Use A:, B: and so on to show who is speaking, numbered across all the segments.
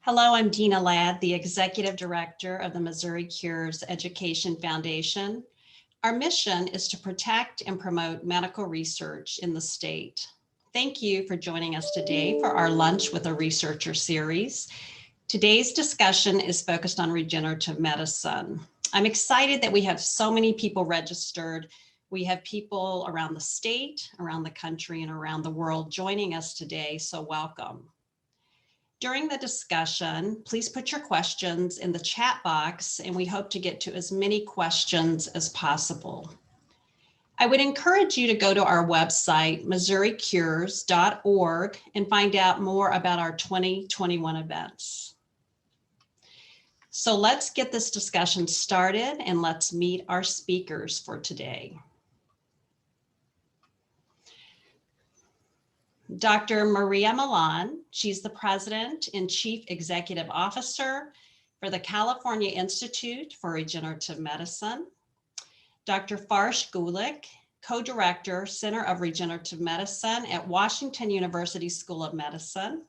A: Hello, I'm Dena Ladd, the Executive Director of the Missouri Cures Education Foundation. Our mission is to protect and promote medical research in the state. Thank you for joining us today for our Lunch with a Researcher series. Today's discussion is focused on regenerative medicine. I'm excited that we have so many people registered. We have people around the state, around the country, and around the world joining us today, so welcome. During the discussion, please put your questions in the chat box, and we hope to get to as many questions as possible. I would encourage you to go to our website, missouricures.org, and find out more about our 2021 events. So let's get this discussion started and let's meet our speakers for today. Dr. Maria Milan, she's the President and Chief Executive Officer for the California Institute for Regenerative Medicine. Dr. Farsh Gulick, Co-Director, Center of Regenerative Medicine at Washington University School of Medicine.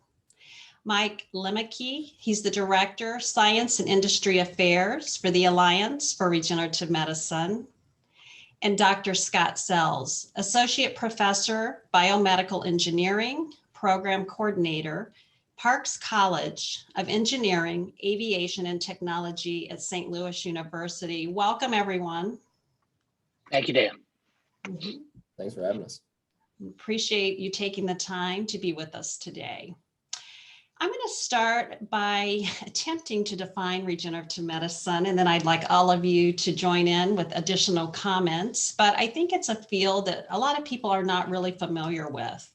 A: Mike Lemeke, he's the Director, Science and Industry Affairs for the Alliance for Regenerative Medicine. And Dr. Scott Sells, Associate Professor, Biomedical Engineering, Program Coordinator, Parks College of Engineering, Aviation and Technology at St. Louis University. Welcome, everyone.
B: Thank you, Dan.
C: Thanks for having us.
A: Appreciate you taking the time to be with us today. I'm going to start by attempting to define regenerative medicine, and then I'd like all of you to join in with additional comments. But I think it's a field that a lot of people are not really familiar with.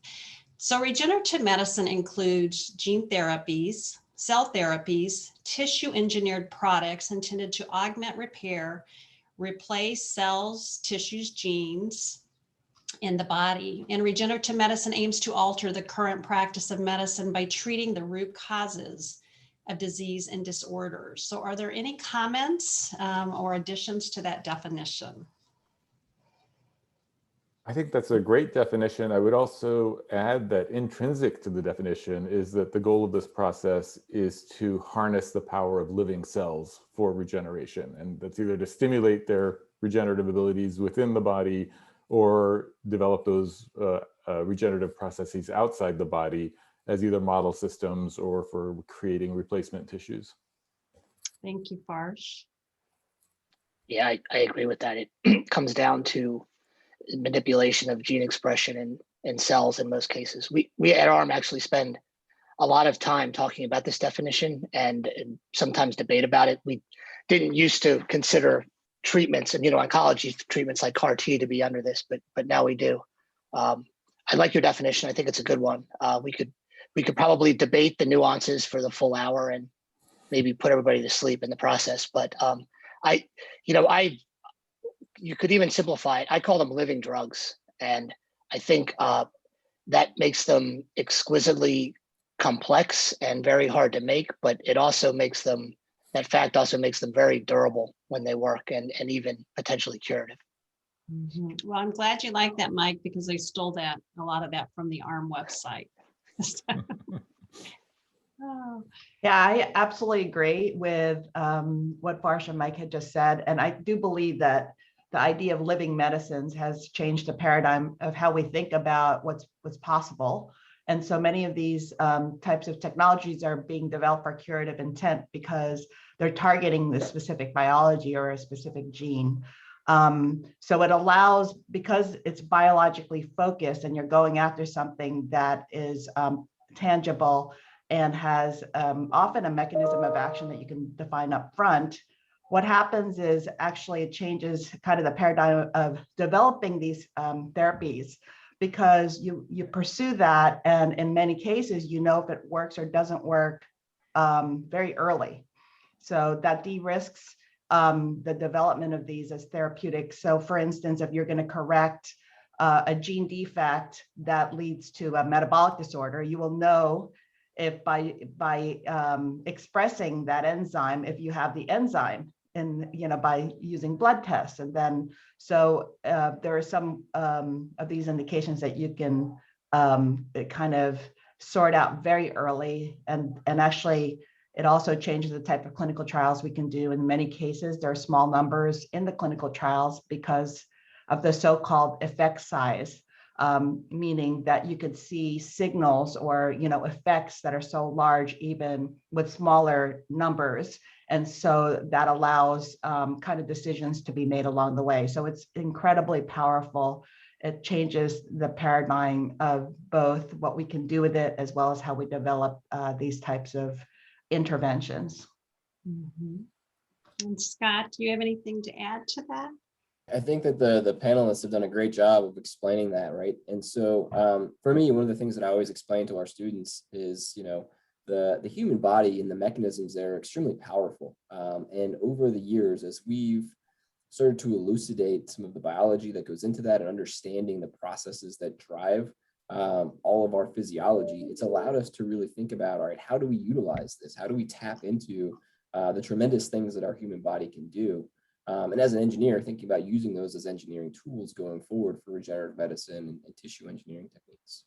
A: So regenerative medicine includes gene therapies, cell therapies, tissue engineered products intended to augment, repair, replace cells, tissues, genes in the body. And regenerative medicine aims to alter the current practice of medicine by treating the root causes of disease and disorders. So are there any comments or additions to that definition?
D: I think that's a great definition. I would also add that intrinsic to the definition is that the goal of this process is to harness the power of living cells for regeneration. And that's either to stimulate their regenerative abilities within the body or develop those regenerative processes outside the body as either model systems or for creating replacement tissues.
A: Thank you, Farsh.
B: Yeah, I agree with that. It comes down to manipulation of gene expression in cells in most cases. We at ARM actually spend a lot of time talking about this definition and sometimes debate about it. We didn't used to consider treatments, immuno-oncology treatments like CAR T to be under this, but now we do. I like your definition. I think it's a good one. We could probably debate the nuances for the full hour and maybe put everybody to sleep in the process. But you could even simplify it. I call them living drugs, and I think that makes them exquisitely complex and very hard to make. But it also makes them that fact also makes them very durable when they work and even potentially curative.
A: Well, I'm glad you like that, Mike, because I stole a lot of that from the ARM website.
E: Oh. Yeah, I absolutely agree with what Farsh and Mike had just said. And I do believe that the idea of living medicines has changed the paradigm of how we think about what's possible. And so many of these types of technologies are being developed for curative intent because they're targeting the specific biology or a specific gene. So it allows, because it's biologically focused and you're going after something that is tangible and has often a mechanism of action that you can define up front, what happens is actually it changes kind of the paradigm of developing these therapies, because you pursue that, and in many cases, if it works or doesn't work very early. So that de-risks the development of these as therapeutics. So for instance, if you're going to correct a gene defect that leads to a metabolic disorder, you will know if by expressing that enzyme, if you have the enzyme, and by using blood tests. And then so there are some of these indications that you can kind of sort out very early, and actually It also changes the type of clinical trials we can do. In many cases, there are small numbers in the clinical trials because of the so-called effect size, meaning that you could see signals or effects that are so large even with smaller numbers. And so that allows kind of decisions to be made along the way. So it's incredibly powerful. It changes the paradigm of both what we can do with it as well as how we develop these types of interventions.
A: Mhm. And Scott, do you have anything to add to that?
C: I think that the panelists have done a great job of explaining that, right? And so for me, one of the things that I always explain to our students is, the human body and the mechanisms there are extremely powerful. And over the years, as we've started to elucidate some of the biology that goes into that and understanding the processes that drive all of our physiology, it's allowed us to really think about, all right, how do we utilize this? How do we tap into the tremendous things that our human body can do? And as an engineer, thinking about using those as engineering tools going forward for regenerative medicine and tissue engineering techniques.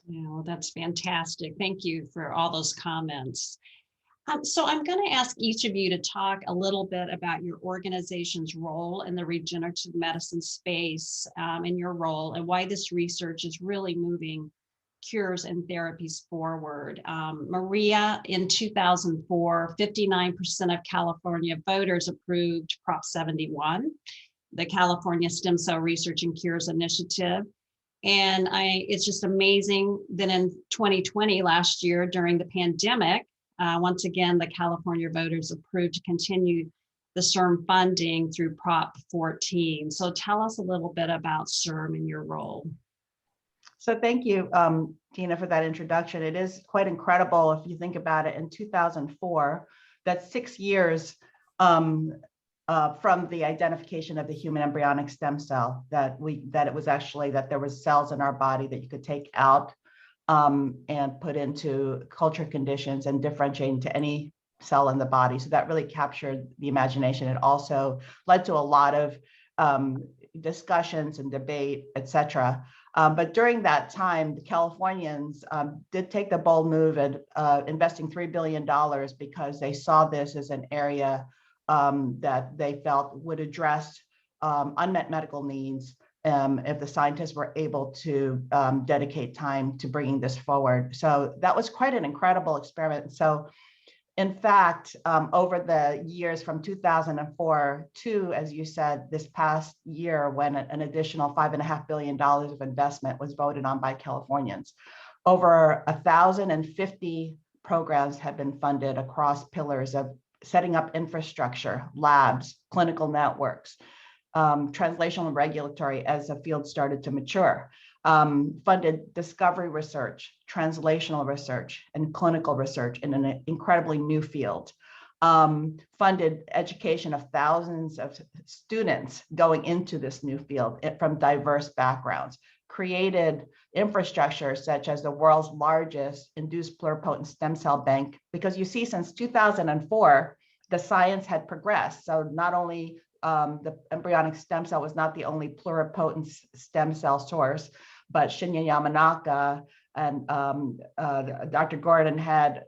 A: Yeah, well, that's fantastic. Thank you for all those comments. So I'm going to ask each of you to talk a little bit about your organization's role in the regenerative medicine space, and your role and why this research is really moving cures and therapies forward. Maria, in 2004, 59% of California voters approved Prop 71, the California Stem Cell Research and Cures Initiative. And it's just amazing that in 2020, last year during the pandemic, once again, the California voters approved to continue the CIRM funding through Prop 14. So tell us a little bit about CIRM and your role.
E: So thank you, Dena, for that introduction. It is quite incredible if you think about it. In 2004, that's 6 years from the identification of the human embryonic stem cell, that it was actually that there was cells in our body that you could take out and put into culture conditions and differentiate into any cell in the body. So that really captured the imagination. It also led to a lot of discussions and debate, et cetera. But during that time, the Californians did take the bold move at investing $3 billion because they saw this as an area that they felt would address unmet medical needs if the scientists were able to dedicate time to bringing this forward. So that was quite an incredible experiment. So in fact, over the years from 2004 to, as you said, this past year, when an additional $5.5 billion of investment was voted on by Californians, over 1,050 programs have been funded across pillars of setting up infrastructure, labs, clinical networks, translational and regulatory as the field started to mature, funded discovery research, translational research, and clinical research in an incredibly new field, funded education of thousands of students going into this new field from diverse backgrounds, created infrastructure such as the world's largest induced pluripotent stem cell bank, because you see, since 2004, the science had progressed. So not only the embryonic stem cell was not the only pluripotent stem cell source, but Shinya Yamanaka and Dr. Gordon had,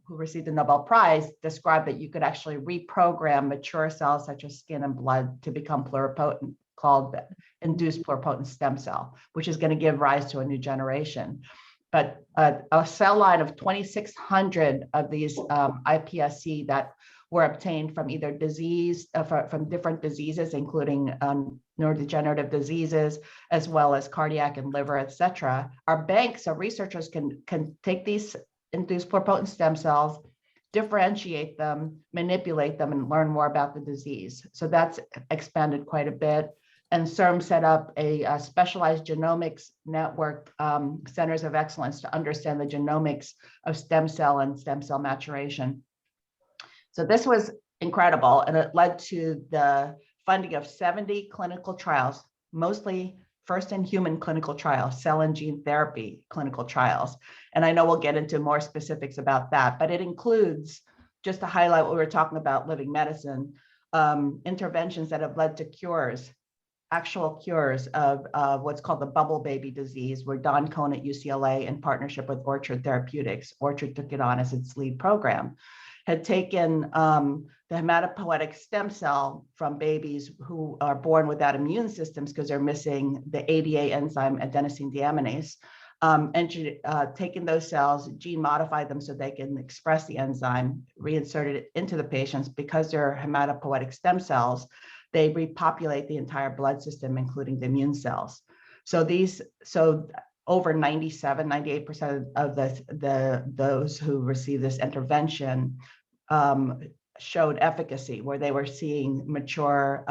E: who received the Nobel Prize, described that you could actually reprogram mature cells such as skin and blood to become pluripotent, called induced pluripotent stem cell, which is going to give rise to a new generation. But a cell line of 2,600 of these iPSC that were obtained from either disease, from different diseases, including neurodegenerative diseases, as well as cardiac and liver, et cetera, are banks so researchers can take these induced pluripotent stem cells, differentiate them, manipulate them, and learn more about the disease. So that's expanded quite a bit. And CIRM set up a specialized genomics network, centers of excellence, to understand the genomics of stem cell and stem cell maturation. So this was incredible, and it led to the funding of 70 clinical trials, mostly first-in-human clinical trials, cell and gene therapy clinical trials. And I know we'll get into more specifics about that, but it includes, just to highlight what we were talking about, living medicine, interventions that have led to cures, actual cures of what's called the bubble baby disease, where Don Cohn at UCLA, in partnership with Orchard Therapeutics, Orchard took it on as its lead program, had taken the hematopoietic stem cell from babies who are born without immune systems because they're missing the ADA enzyme adenosine deaminase, and taken those cells, gene modified them so they can express the enzyme, reinserted it into the patients. Because they're hematopoietic stem cells, they repopulate the entire blood system, including the immune cells. So over 98% of those who receive this intervention showed efficacy, where they were seeing mature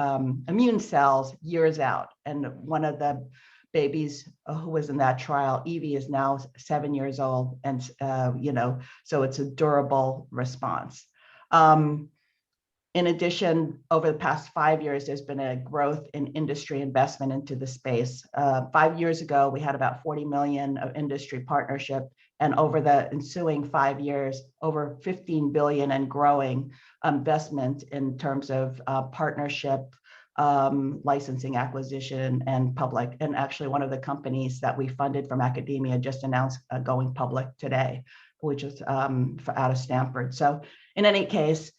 E: immune cells years out. And one of the babies who was in that trial, Evie, is now 7 years old, and so it's a durable response. In addition, over the past 5 years, there's been a growth in industry investment into the space. 5 years ago, we had about 40 million of industry partnership, and over the ensuing 5 years, over 15 billion and growing investment in terms of partnership, licensing, acquisition, and public. And actually, one of the companies that we funded from academia just announced going public today, which is out of Stanford. So in any case,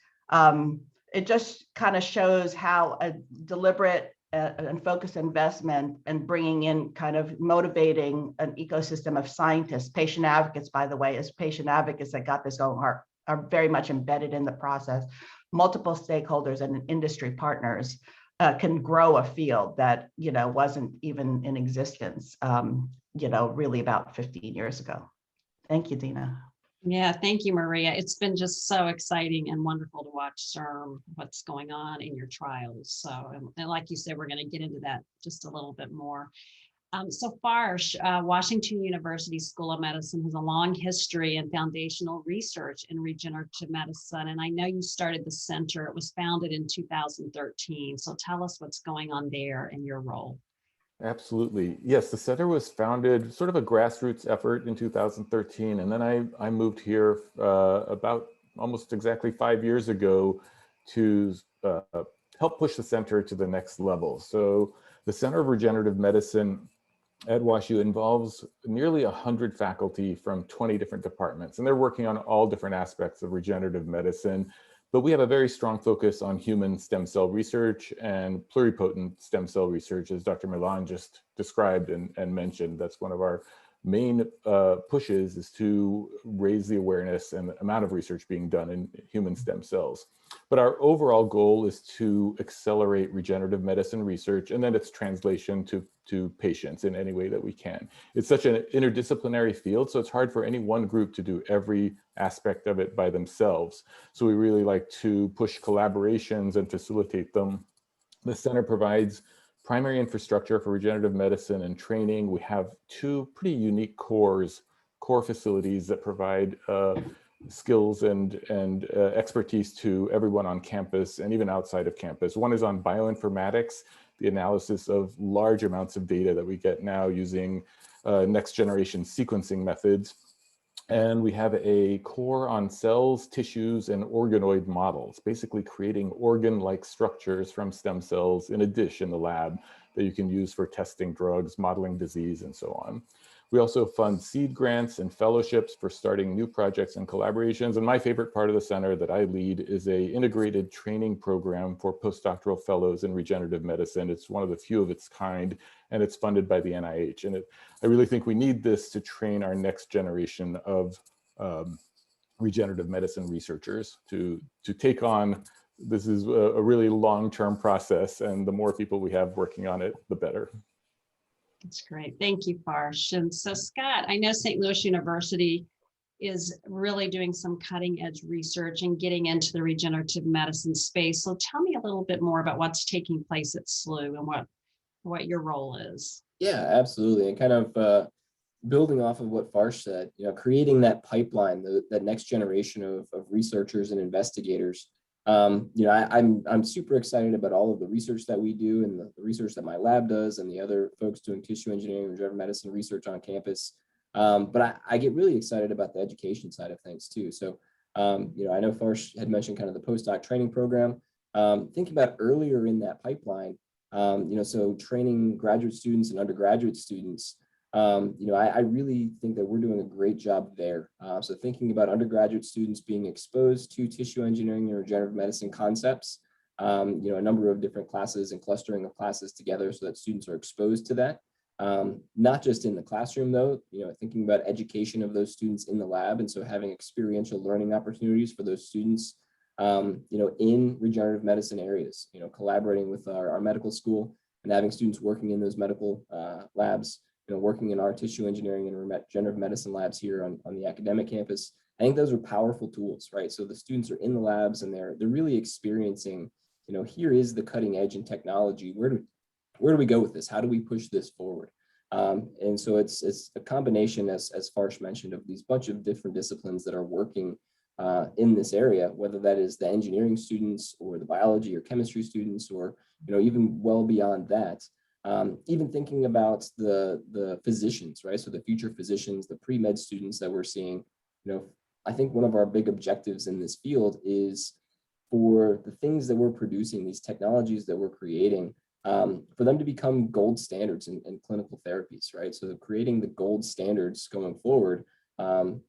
E: it just kind of shows how a deliberate and focused investment and bringing in, kind of motivating an ecosystem of scientists, patient advocates, by the way, as patient advocates that got this going are very much embedded in the process. Multiple stakeholders and industry partners can grow a field that, wasn't even in existence, really about 15 years ago. Thank you, Dena.
A: Yeah, thank you, Maria. It's been just so exciting and wonderful to watch what's going on in your trials. So, and like you said, we're going to get into that just a little bit more. So Farsh, Washington University School of Medicine has a long history in foundational research in regenerative medicine. And I know you started the center. It was founded in 2013. So tell us what's going on there and your role.
D: Absolutely. Yes, the center was founded sort of a grassroots effort in 2013. And then I moved here about almost exactly 5 years ago to help push the center to the next level. So the Center of Regenerative Medicine at WashU involves nearly 100 faculty from 20 different departments, and they're working on all different aspects of regenerative medicine. But we have a very strong focus on human stem cell research and pluripotent stem cell research, as Dr. Milan just described and mentioned. That's one of our main pushes, is to raise the awareness and the amount of research being done in human stem cells. But our overall goal is to accelerate regenerative medicine research and then its translation to patients in any way that we can. It's such an interdisciplinary field, so it's hard for any one group to do every aspect of it by themselves. So we really like to push collaborations and facilitate them. The center provides primary infrastructure for regenerative medicine and training. We have two pretty unique core facilities that provide skills and expertise to everyone on campus and even outside of campus. One is on bioinformatics, the analysis of large amounts of data that we get now using next generation sequencing methods. And we have a core on cells, tissues, and organoid models, basically creating organ-like structures from stem cells in a dish in the lab that you can use for testing drugs, modeling disease, and so on. We also fund seed grants and fellowships for starting new projects and collaborations. And my favorite part of the center that I lead is an integrated training program for postdoctoral fellows in regenerative medicine. It's one of the few of its kind, and it's funded by the NIH. And I really think we need this to train our next generation of regenerative medicine researchers to take on. This is a really long-term process, and the more people we have working on it, the better.
A: That's great. Thank you, Farsh. And so Scott, I know St. Louis University is really doing some cutting edge research and getting into the regenerative medicine space. So tell me a little bit more about what's taking place at SLU and what your role is.
C: Yeah, absolutely. And kind of building off of what Farsh said, creating that pipeline, that next generation of researchers and investigators. I'm super excited about all of the research that we do and the research that my lab does and the other folks doing tissue engineering and regenerative medicine research on campus. But I get really excited about the education side of things too. So, I know Farsh had mentioned kind of the postdoc training program. Think about earlier in that pipeline, So training graduate students and undergraduate students, I really think that we're doing a great job there. So thinking about undergraduate students being exposed to tissue engineering and regenerative medicine concepts, a number of different classes and clustering of classes together so that students are exposed to that. Not just in the classroom though, thinking about education of those students in the lab. And so having experiential learning opportunities for those students, in regenerative medicine areas, collaborating with our medical school and having students working in those medical labs, working in our tissue engineering and regenerative medicine labs here on the academic campus. I think those are powerful tools, right? So the students are in the labs and they're really experiencing, here is the cutting edge in technology. Where do we go with this? How do we push this forward? And so it's a combination, as Farsh mentioned, of these bunch of different disciplines that are working in this area, whether that is the engineering students or the biology or chemistry students, or even well beyond that. Even thinking about the physicians, right? So the future physicians, the pre-med students that we're seeing, I think one of our big objectives in this field is for the things that we're producing, these technologies that we're creating, for them to become gold standards in clinical therapies, right? So creating the gold standards going forward,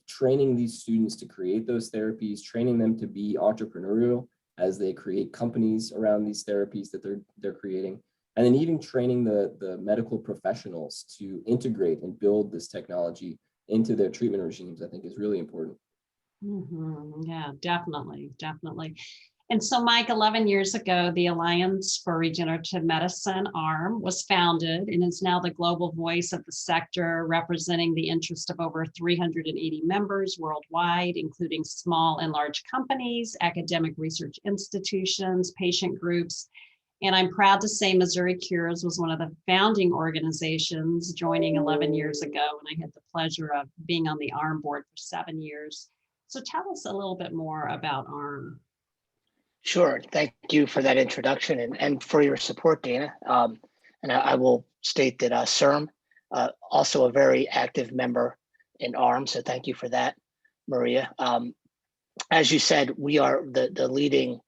C: training these students to create those therapies, training them to be entrepreneurial as they create companies around these therapies that they're creating. And then even training the medical professionals to integrate and build this technology into their treatment regimes, I think is really important.
A: Yeah, definitely. And so, Mike, 11 years ago, the Alliance for Regenerative Medicine, ARM, was founded and is now the global voice of the sector, representing the interest of over 380 members worldwide, including small and large companies, academic research institutions, patient groups. And I'm proud to say Missouri Cures was one of the founding organizations, joining 11 years ago. And I had the pleasure of being on the ARM board for 7 years. So tell us a little bit more about ARM.
B: Sure. Thank you for that introduction and for your support, Dana. And I will state that CIRM, also a very active member in ARM. So thank you for that, Maria. As you said, we are the leading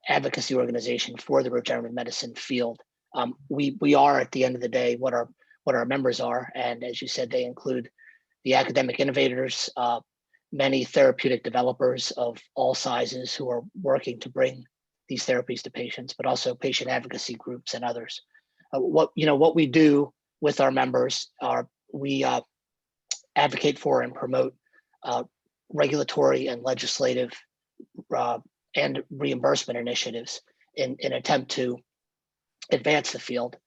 B: advocacy organization for the regenerative medicine field. We are, at the end of the day, what our members are. And as you said, they include the academic innovators, many therapeutic developers of all sizes who are working to bring these therapies to patients, but also patient advocacy groups and others. What we do with our members are we advocate for and promote regulatory and legislative and reimbursement initiatives in an attempt to advance the field.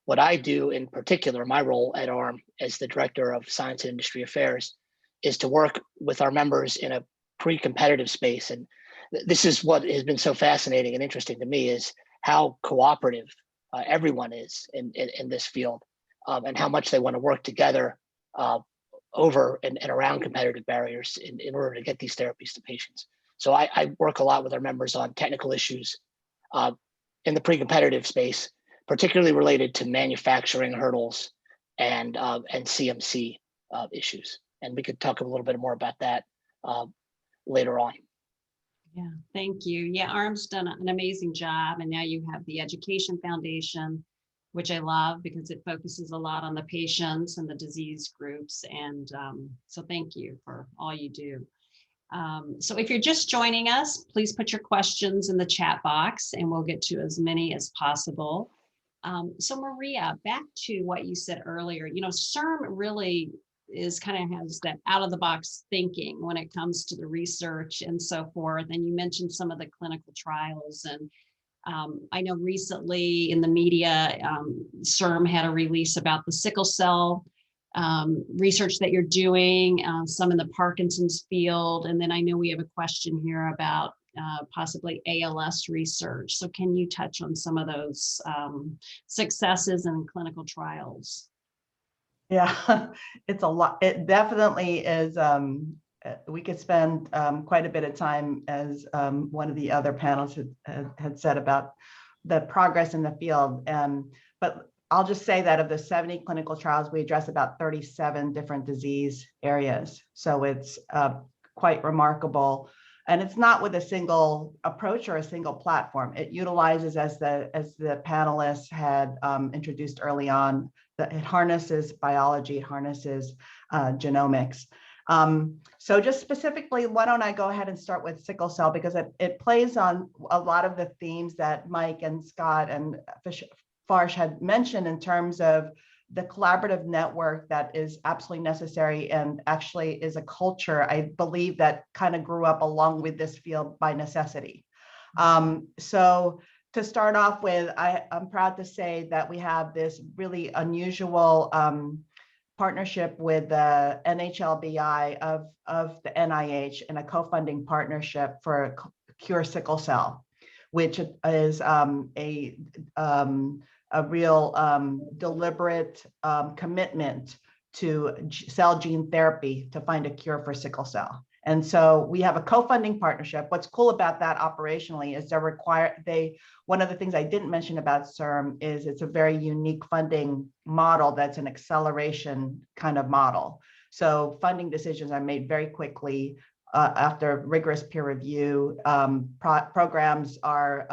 B: What I do in particular, my role at ARM as the Director of Science and Industry Affairs, is to work with our members in a pre-competitive space. And this is what has been so fascinating and interesting to me, is how cooperative everyone is in this field, and how much they want to work together over and around competitive barriers in order to get these therapies to patients. So I work a lot with our members on technical issues in the pre-competitive space, particularly related to manufacturing hurdles and CMC issues. And we could talk a little bit more about that later on.
A: Yeah, thank you. Yeah, ARM's done an amazing job. And now you have the Education Foundation, which I love because it focuses a lot on the patients and the disease groups. And so thank you for all you do. So if you're just joining us, please put your questions in the chat box and we'll get to as many as possible. So Maria, back to what you said earlier, CIRM really has that out of the box thinking when it comes to the research and so forth. And you mentioned some of the clinical trials. And I know recently in the media, CIRM had a release about the sickle cell research that you're doing, some in the Parkinson's field. And then I know we have a question here about possibly ALS research. So can you touch on some of those successes in clinical trials?
E: Yeah, it's a lot. It definitely is. We could spend quite a bit of time, as one of the other panels had said, about the progress in the field. But I'll just say that of the 70 clinical trials, we address about 37 different disease areas. So it's quite remarkable And it's not with a single approach or a single platform. It utilizes, as the panelists had introduced early on, that it harnesses biology, it harnesses genomics. So just specifically, why don't I go ahead and start with sickle cell, because it plays on a lot of the themes that Mike and Scott and Farsh had mentioned in terms of the collaborative network that is absolutely necessary and actually is a culture, I believe, that kind of grew up along with this field by necessity. So to start off with, I'm proud to say that we have this really unusual partnership with the NHLBI of the NIH in a co-funding partnership for Cure Sickle Cell, which is a real deliberate commitment to cell gene therapy to find a cure for sickle cell. And so we have a co-funding partnership. What's cool about that operationally is one of the things I didn't mention about CIRM is it's a very unique funding model that's an acceleration kind of model. So funding decisions are made very quickly after rigorous peer review. Programs are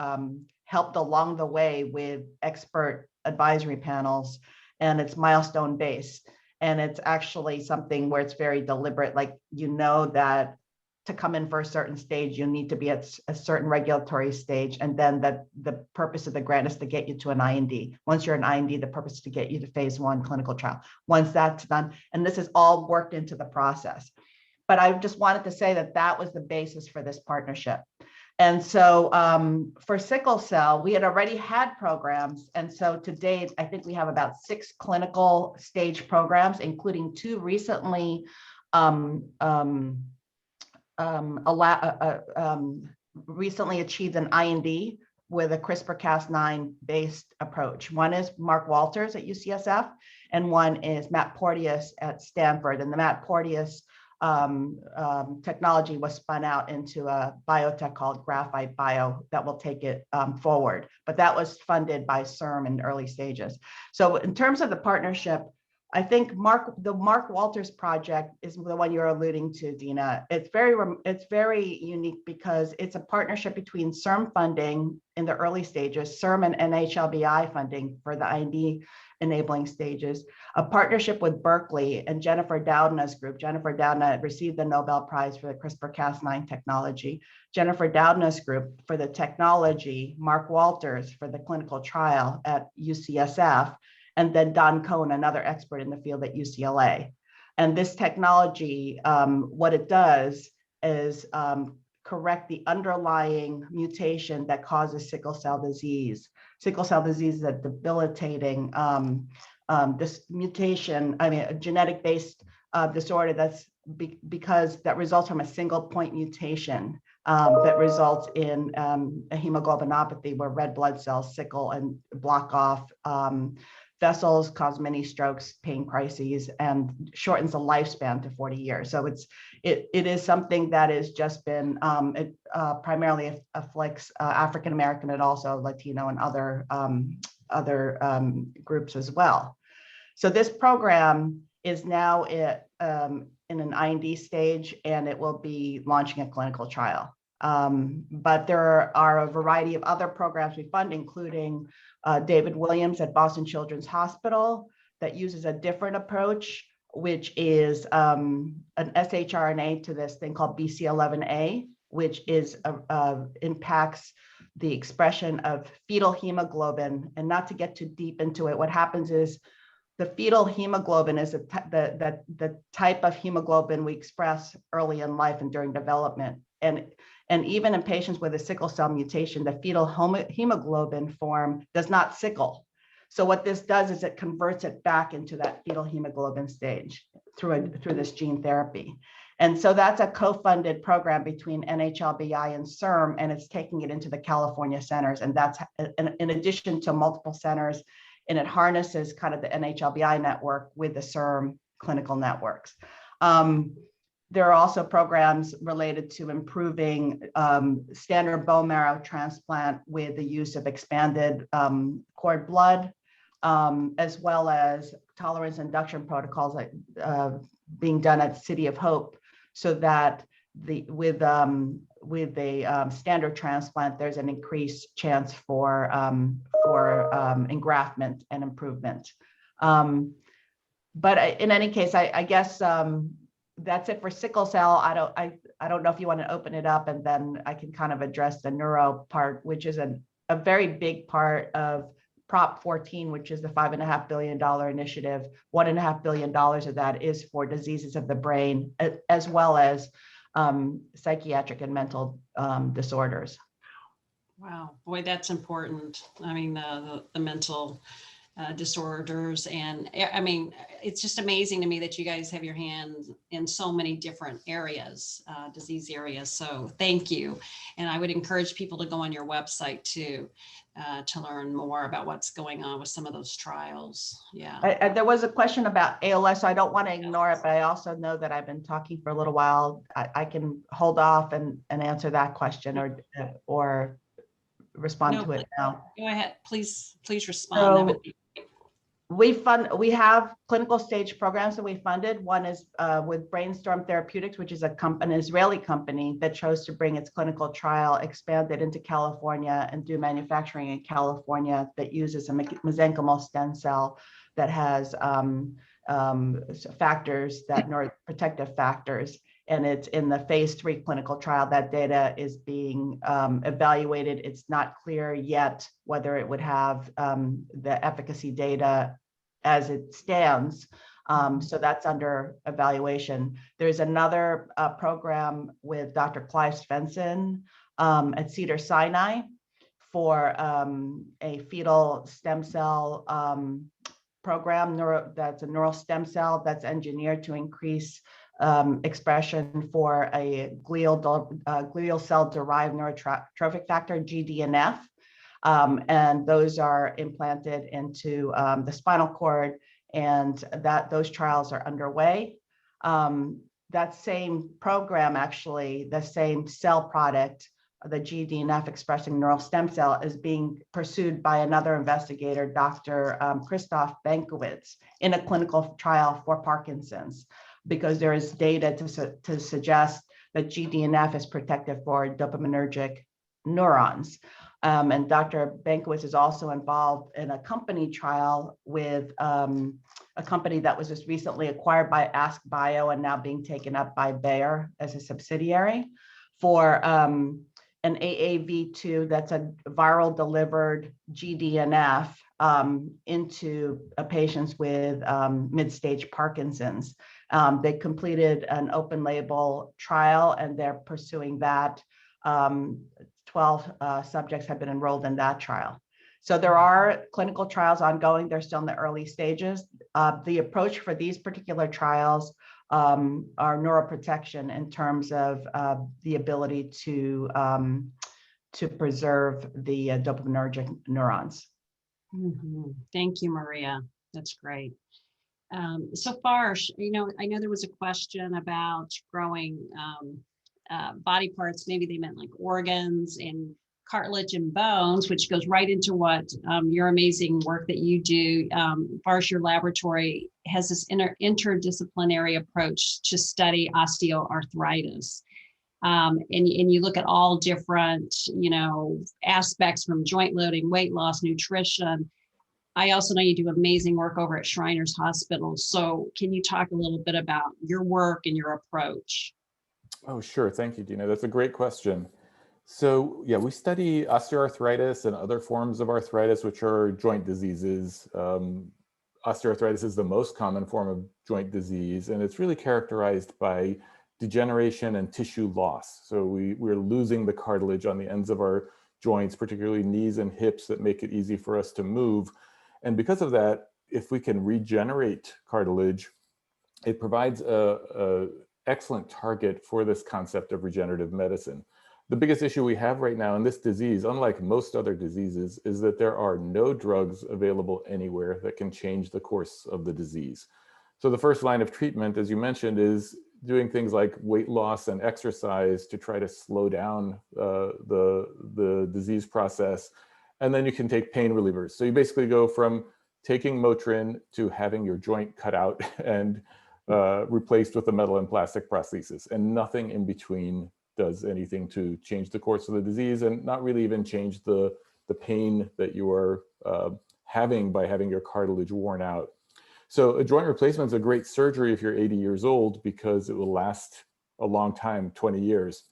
E: helped along the way with expert advisory panels, and it's milestone based. And it's actually something where it's very deliberate, like, you know, that to come in for a certain stage, you need to be at a certain regulatory stage. And then the purpose of the grant is to get you to an IND. Once you're an IND, the purpose is to get you to phase 1 clinical trial. Once that's done, and this is all worked into the process. But I just wanted to say that was the basis for this partnership. And so for sickle cell, we had already had programs. And so to date, I think we have about 6 clinical stage programs, including 2 recently recently achieved an IND with a CRISPR-Cas9 based approach. One is Mark Walters at UCSF, and one is Matt Porteous at Stanford. And the Matt Porteous technology was spun out into a biotech called Graphite Bio that will take it forward. But that was funded by CIRM in early stages. So in terms of the partnership, I think the Mark Walters project is the one you're alluding to, Dena. It's very unique because it's a partnership between CIRM funding in the early stages, CIRM and NHLBI funding for the IND enabling stages, a partnership with Berkeley and Jennifer Doudna's group. Jennifer Doudna received the Nobel Prize for the CRISPR-Cas9 technology. Jennifer Doudna's group for the technology, Mark Walters for the clinical trial at UCSF, and then Don Cohn, another expert in the field at UCLA. And this technology, what it does is correct the underlying mutation that causes sickle cell disease. Sickle cell disease is a debilitating this mutation, a genetic-based disorder that's because that results from a single point mutation that results in a hemoglobinopathy where red blood cells sickle and block off vessels, cause many strokes, paying crises, and shortens the lifespan to 40 years. So it is something that has just been, it primarily afflicts African American and also Latino and other groups as well. So this program is now in an IND stage, and it will be launching a clinical trial. But there are a variety of other programs we fund, including David Williams at Boston Children's Hospital that uses a different approach, which is an shRNA to this thing called BC11A, which is impacts the expression of fetal hemoglobin. And not to get too deep into it, what happens is the fetal hemoglobin is the type of hemoglobin we express early in life and during development. And even in patients with a sickle cell mutation, the fetal hemoglobin form does not sickle. So what this does is it converts it back into that fetal hemoglobin stage through this gene therapy. And so that's a co-funded program between NHLBI and CIRM, and it's taking it into the California centers. And that's in addition to multiple centers, and it harnesses kind of the NHLBI network with the CIRM clinical networks. There are also programs related to improving standard bone marrow transplant with the use of expanded cord blood, as well as tolerance induction protocols being done at City of Hope, so that with a standard transplant, there's an increased chance for engraftment and improvement. But in any case, I guess that's it for sickle cell. I don't know if you want to open it up, and then I can kind of address the neuro part, which is a very big part of Prop 14, which is the $5.5 billion initiative. $1.5 billion of that is for diseases of the brain, as well as psychiatric and mental disorders.
A: Wow, boy, that's important. I mean, the mental disorders. And I mean, it's just amazing to me that you guys have your hands in so many different areas, disease areas. So thank you. And I would encourage people to go on your website too, to learn more about what's going on with some of those trials. Yeah.
E: There was a question about ALS, so I don't want to ignore it, but I also know that I've been talking for a little while. I can hold off and answer that question or respond to it now.
A: Go ahead, please respond. That would be
E: we have clinical stage programs that we funded. One is with Brainstorm Therapeutics, which is an Israeli company that chose to bring its clinical trial expanded into California and do manufacturing in California that uses a mesenchymal stem cell that has factors, that neuroprotective factors. And it's in the phase 3 clinical trial. That data is being evaluated. It's not clear yet whether it would have the efficacy data as it stands. So that's under evaluation. There's another program with Dr. Clive Svensson at Cedars-Sinai for a fetal stem cell program. That's a neural stem cell that's engineered to increase expression for a glial cell derived neurotrophic factor, GDNF. And those are implanted into the spinal cord, and those trials are underway. That same program, actually, the same cell product, the GDNF expressing neural stem cell, is being pursued by another investigator, Dr. Christoph Benkowitz, in a clinical trial for Parkinson's, because there is data to suggest that GDNF is protective for dopaminergic neurons. And Dr. Benkowitz is also involved in a company trial with a company that was just recently acquired by AskBio and now being taken up by Bayer as a subsidiary for an AAV2 that's a viral delivered GDNF into patients with mid-stage Parkinson's. They completed an open label trial and they're pursuing that. 12 subjects have been enrolled in that trial. So there are clinical trials ongoing. They're still in the early stages. The approach for these particular trials are neuroprotection in terms of the ability to preserve the dopaminergic neurons.
A: Mm-hmm. Thank you, Maria. That's great. So far, I know there was a question about growing body parts. Maybe they meant like organs and cartilage and bones, which goes right into what your amazing work that you do. Your laboratory has this interdisciplinary approach to study osteoarthritis. And you look at all different, aspects from joint loading, weight loss, nutrition. I also know you do amazing work over at Shriners Hospital. So can you talk a little bit about your work and your approach?
D: Oh, sure. Thank you, Dena. That's a great question. So yeah, we study osteoarthritis and other forms of arthritis, which are joint diseases. Osteoarthritis is the most common form of joint disease, and it's really characterized by degeneration and tissue loss. So we're losing the cartilage on the ends of our joints, particularly knees and hips, that make it easy for us to move. And because of that, if we can regenerate cartilage, it provides a excellent target for this concept of regenerative medicine. The biggest issue we have right now in this disease, unlike most other diseases, is that there are no drugs available anywhere that can change the course of the disease. So the first line of treatment, as you mentioned, is doing things like weight loss and exercise to try to slow down the disease process. And then you can take pain relievers. So you basically go from taking Motrin to having your joint cut out and replaced with a metal and plastic prosthesis, and nothing in between does anything to change the course of the disease, and not really even change the pain that you are having by having your cartilage worn out. So a joint replacement is a great surgery if you're 80 years old because it will last a long time, 20 years.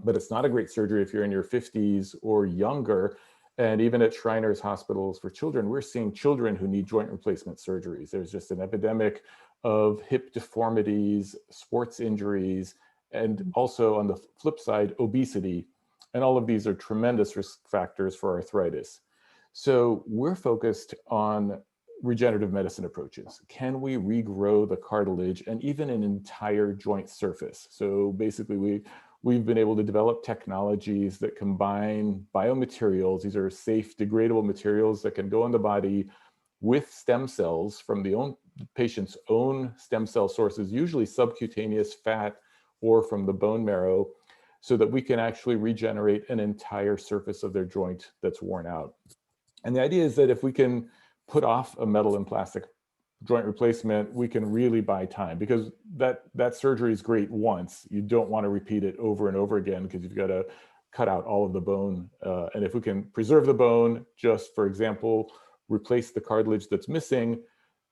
D: But it's not a great surgery if you're in your 50s or younger. And even at Shriners Hospitals for Children, we're seeing children who need joint replacement surgeries. There's just an epidemic of hip deformities, sports injuries, and also on the flip side, obesity. And all of these are tremendous risk factors for arthritis. So we're focused on regenerative medicine approaches. Can we regrow the cartilage and even an entire joint surface? So basically we've been able to develop technologies that combine biomaterials. These are safe, degradable materials that can go in the body with stem cells from the patient's own stem cell sources, usually subcutaneous fat or from the bone marrow, so that we can actually regenerate an entire surface of their joint that's worn out. And the idea is that if we can put off a metal and plastic joint replacement, we can really buy time, because that surgery is great once. You don't want to repeat it over and over again because you've got to cut out all of the bone. And if we can preserve the bone, just for example, replace the cartilage that's missing,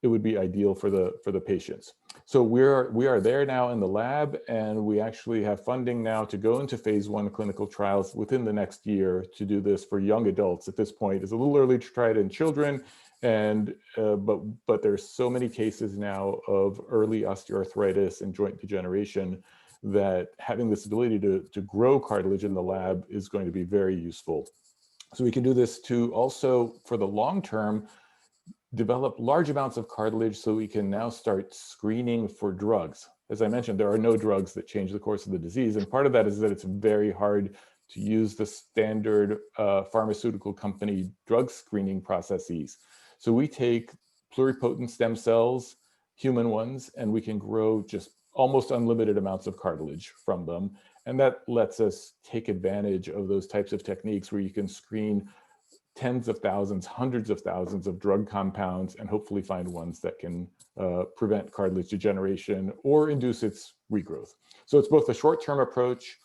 D: it would be ideal for the patients. So we are there now in the lab, and we actually have funding now to go into phase 1 clinical trials within the next year to do this for young adults. At this point, it's a little early to try it in children, and but there's so many cases now of early osteoarthritis and joint degeneration that having this ability to grow cartilage in the lab is going to be very useful. So we can do this to also, for the long term, develop large amounts of cartilage so we can now start screening for drugs. As I mentioned, there are no drugs that change the course of the disease. And part of that is that it's very hard to use the standard pharmaceutical company drug screening processes. So we take pluripotent stem cells, human ones, and we can grow just almost unlimited amounts of cartilage from them. And that lets us take advantage of those types of techniques where you can screen tens of thousands, hundreds of thousands of drug compounds and hopefully find ones that can prevent cartilage degeneration or induce its regrowth. So it's both a short-term approach.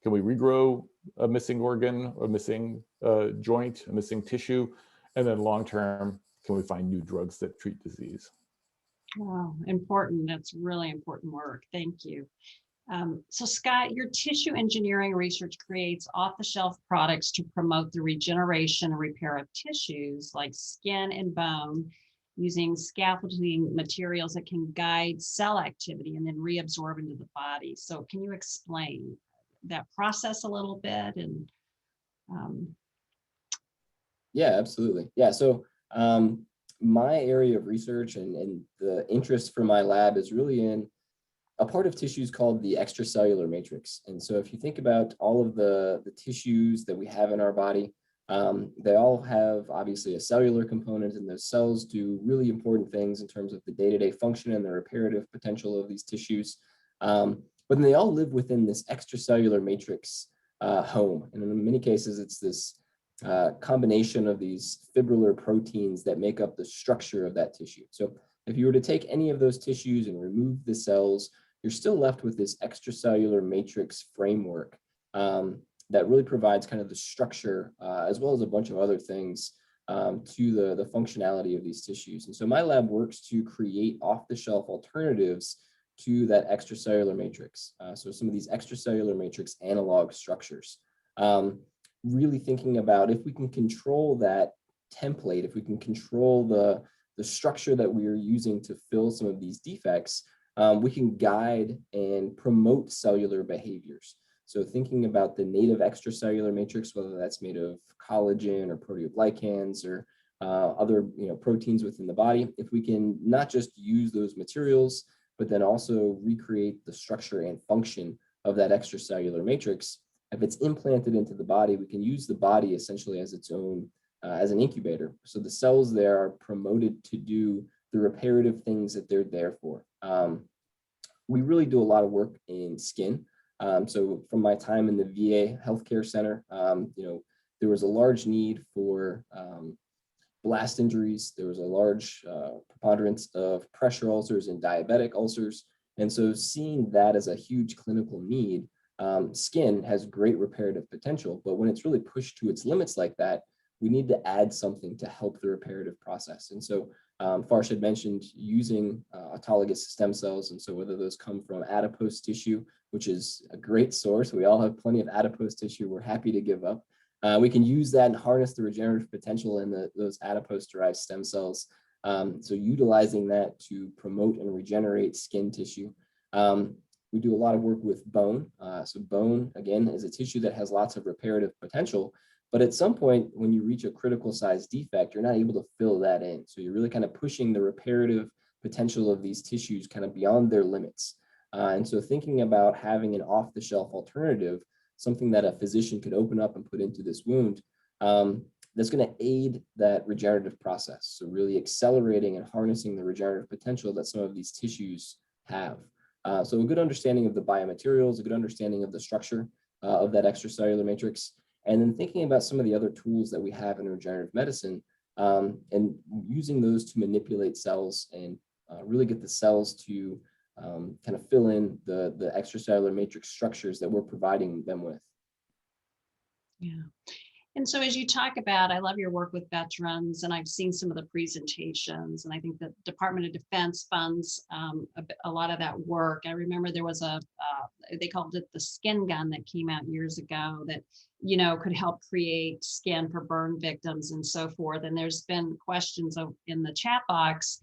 D: Can we regrow a missing organ, a missing joint, a missing tissue? And then long-term, can we find new drugs that treat disease?
A: Wow, important. That's really important work. Thank you. So Scott, your tissue engineering research creates off-the-shelf products to promote the regeneration and repair of tissues like skin and bone using scaffolding materials that can guide cell activity and then reabsorb into the body. So can you explain that process a little bit? And
C: Yeah, absolutely. Yeah, so my area of research and the interest for my lab is really in a part of tissues called the extracellular matrix. And so if you think about all of the tissues that we have in our body, they all have obviously a cellular component, and those cells do really important things in terms of the day-to-day function and the reparative potential of these tissues. But then they all live within this extracellular matrix home. And in many cases, it's this combination of these fibrillar proteins that make up the structure of that tissue. So if you were to take any of those tissues and remove the cells, you're still left with this extracellular matrix framework that really provides kind of the structure as well as a bunch of other things to the functionality of these tissues. And so my lab works to create off-the-shelf alternatives to that extracellular matrix. So some of these extracellular matrix analog structures. Really thinking about if we can control that template, if we can control the structure that we are using to fill some of these defects, we can guide and promote cellular behaviors. So thinking about the native extracellular matrix, whether that's made of collagen or proteoglycans or other proteins within the body, if we can not just use those materials, but then also recreate the structure and function of that extracellular matrix, if it's implanted into the body, we can use the body essentially as its own, as an incubator. So the cells there are promoted to do the reparative things that they're there for. We really do a lot of work in skin. So from my time in the VA healthcare center, there was a large need for blast injuries. There was a large preponderance of pressure ulcers and diabetic ulcers. And so seeing that as a huge clinical need, skin has great reparative potential, but when it's really pushed to its limits like that, we need to add something to help the reparative process. And so Farsh had mentioned using autologous stem cells. And so whether those come from adipose tissue, which is a great source, we all have plenty of adipose tissue we're happy to give up. We can use that and harness the regenerative potential in those adipose-derived stem cells. So utilizing that to promote and regenerate skin tissue. We do a lot of work with bone. So bone, again, is a tissue that has lots of reparative potential. But at some point, when you reach a critical size defect, you're not able to fill that in. So you're really kind of pushing the reparative potential of these tissues kind of beyond their limits. And so thinking about having an off-the-shelf alternative, something that a physician could open up and put into this wound, that's going to aid that regenerative process. So really accelerating and harnessing the regenerative potential that some of these tissues have. So a good understanding of the biomaterials, a good understanding of the structure of that extracellular matrix, and then thinking about some of the other tools that we have in regenerative medicine, and using those to manipulate cells and really get the cells to kind of fill in the extracellular matrix structures that we're providing them with.
A: Yeah. And so as you talk about, I love your work with veterans, and I've seen some of the presentations, and I think the Department of Defense funds a lot of that work. I remember there was they called it the skin gun that came out years ago that, you know, could help create skin for burn victims and so forth. And there's been questions in the chat box.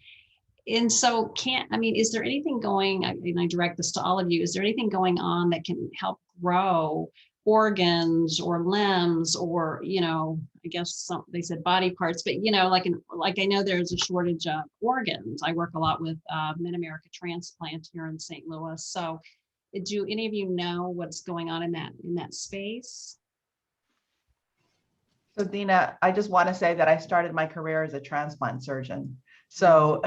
A: And so is there anything going, and I direct this to all of you, is there anything going on that can help grow organs or limbs or, you know, I guess they said body parts, but, you know, like I know there's a shortage of organs. I work a lot with Mid-America Transplant here in St. Louis. So do any of you know what's going on in that space?
E: So Dena, I just want to say that I started my career as a transplant surgeon. So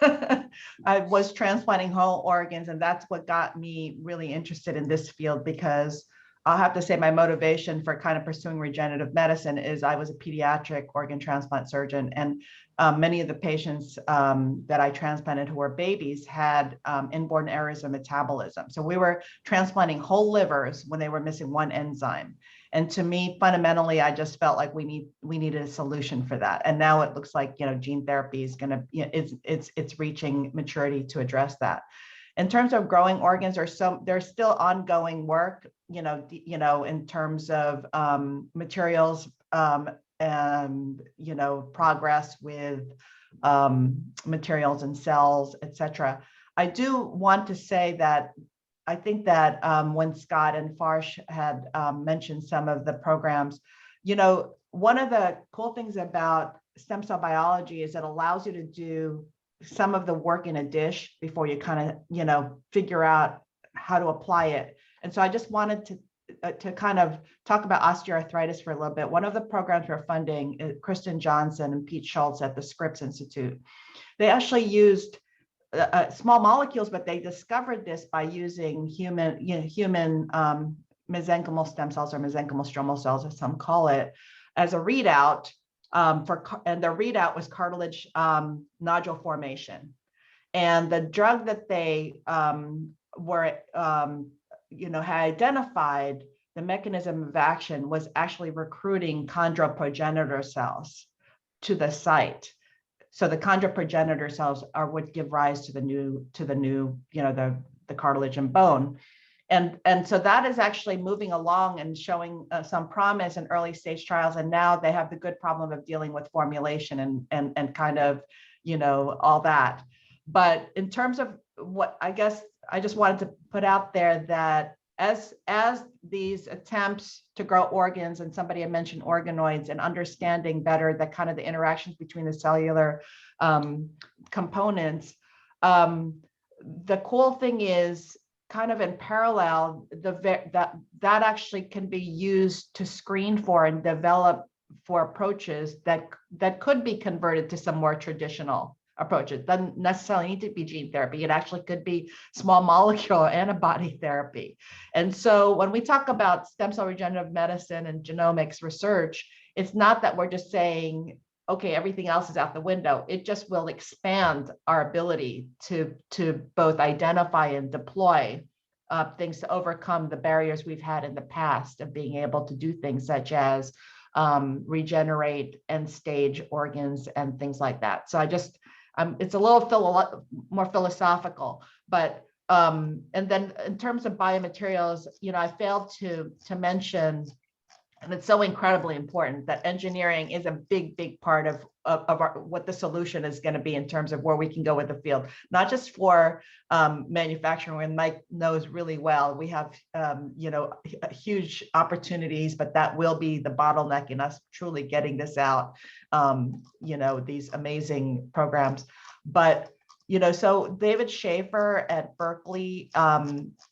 E: I was transplanting whole organs, and that's what got me really interested in this field, because I'll have to say my motivation for kind of pursuing regenerative medicine is I was a pediatric organ transplant surgeon, and many of the patients that I transplanted who were babies had inborn errors of metabolism. So we were transplanting whole livers when they were missing one enzyme. And to me, fundamentally, I just felt like we needed a solution for that. And now it looks like, you know, gene therapy is going to, you know, it's reaching maturity to address that. In terms of growing organs, there's still ongoing work, you know, in terms of materials and, you know, progress with materials and cells, et cetera. I do want to say that I think that when Scott and Farsh had mentioned some of the programs, you know, one of the cool things about stem cell biology is it allows you to do some of the work in a dish before you kind of, you know, figure out how to apply it. And so I just wanted to kind of talk about osteoarthritis for a little bit. One of the programs we're funding is Kristen Johnson and Pete Schultz at the Scripps Institute. They actually used small molecules, but they discovered this by using human mesenchymal stem cells, or mesenchymal stromal cells, as some call it, as a readout and the readout was cartilage nodule formation. And the drug that they had identified, the mechanism of action was actually recruiting chondroprogenitor cells to the site. So the chondroprogenitor cells are what give rise to the new, you know, the cartilage and bone. And so that is actually moving along and showing some promise in early stage trials. And now they have the good problem of dealing with formulation and kind of, you know, all that. But in terms of what I guess I just wanted to put out there, that as these attempts to grow organs, and somebody had mentioned organoids, and understanding better the kind of the interactions between the cellular components, the cool thing is kind of in parallel, that actually can be used to screen for and develop for approaches that could be converted to some more traditional approaches. Doesn't necessarily need to be gene therapy. It actually could be small molecule or antibody therapy. And so when we talk about stem cell regenerative medicine and genomics research, it's not that we're just saying okay, everything else is out the window. It just will expand our ability to both identify and deploy things to overcome the barriers we've had in the past of being able to do things such as regenerate end stage organs and things like that. So I just, it's a little more philosophical, but and then in terms of biomaterials, you know, I failed to mention, and it's so incredibly important, that engineering is a big part of what the solution is going to be in terms of where we can go with the field, not just for manufacturing. And Mike knows really well, we have you know, huge opportunities, but that will be the bottleneck in us truly getting this out, you know, these amazing programs. But you know, so David Schaefer at Berkeley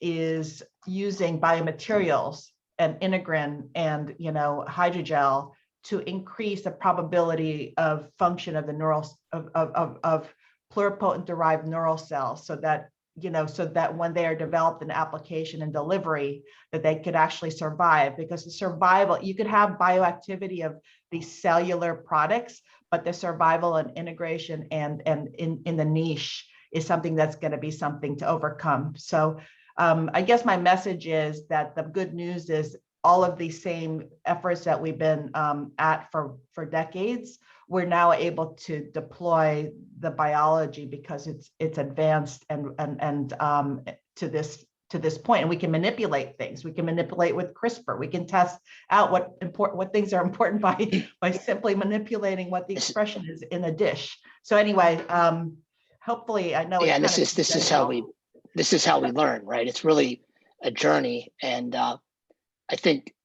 E: is using biomaterials and integrin and, you know, hydrogel to increase the probability of function of the neural of pluripotent derived neural cells, so that, you know, so that when they are developed in application and delivery, that they could actually survive. Because the survival, you could have bioactivity of these cellular products, but the survival and integration and in the niche is something that's going to be something to overcome. So I guess my message is that the good news is all of these same efforts that we've been at for decades, we're now able to deploy the biology because it's advanced and to this point, and we can manipulate things. We can manipulate with CRISPR. We can test out what things are important by simply manipulating what the expression is in a dish. So anyway, hopefully, I know.
B: Yeah, and this is how we learn, right? It's really a journey, and I think,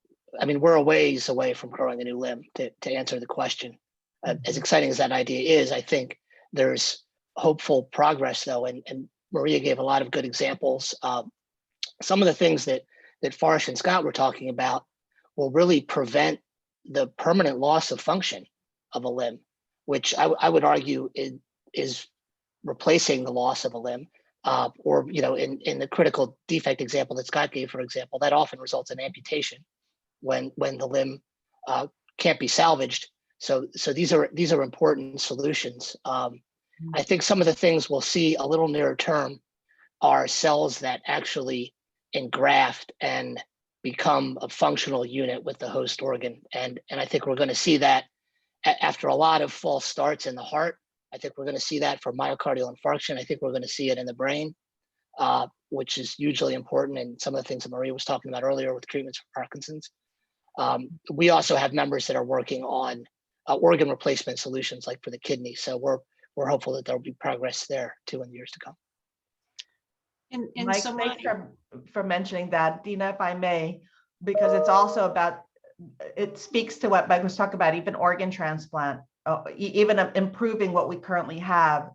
B: I mean, we're a ways away from growing a new limb. To answer the question, as exciting as that idea is, I think there's hopeful progress though, and Maria gave a lot of good examples. Some of the things that Farish and Scott were talking about will really prevent the permanent loss of function of a limb, which I would argue is replacing the loss of a limb, or, you know, in the critical defect example that Scott gave, for example, that often results in amputation when the limb can't be salvaged. So these are important solutions. I think some of the things we'll see a little nearer term are cells that actually engraft and become a functional unit with the host organ. And I think we're going to see that after a lot of false starts in the heart. I think we're going to see that for myocardial infarction. I think we're going to see it in the brain, which is hugely important. And some of the things that Maria was talking about earlier with treatments for Parkinson's. We also have members that are working on organ replacement solutions, like for the kidney. So we're hopeful that there'll be progress there too in the years to come.
A: And
E: Mike,
A: so
E: thanks for mentioning that, Dena, if I may, because it's also about, it speaks to what Mike was talking about, even organ transplant, even improving what we currently have.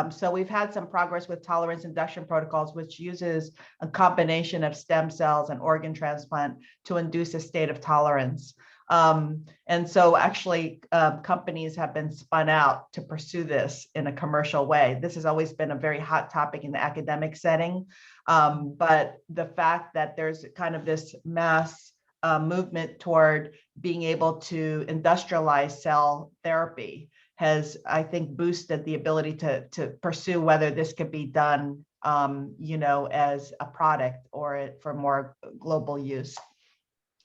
E: So we've had some progress with tolerance induction protocols, which uses a combination of stem cells and organ transplant to induce a state of tolerance. And so actually companies have been spun out to pursue this in a commercial way. This has always been a very hot topic in the academic setting. But the fact that there's kind of this mass movement toward being able to industrialize cell therapy has, I think, boosted the ability to pursue whether this could be done, you know, as a product or for more global use.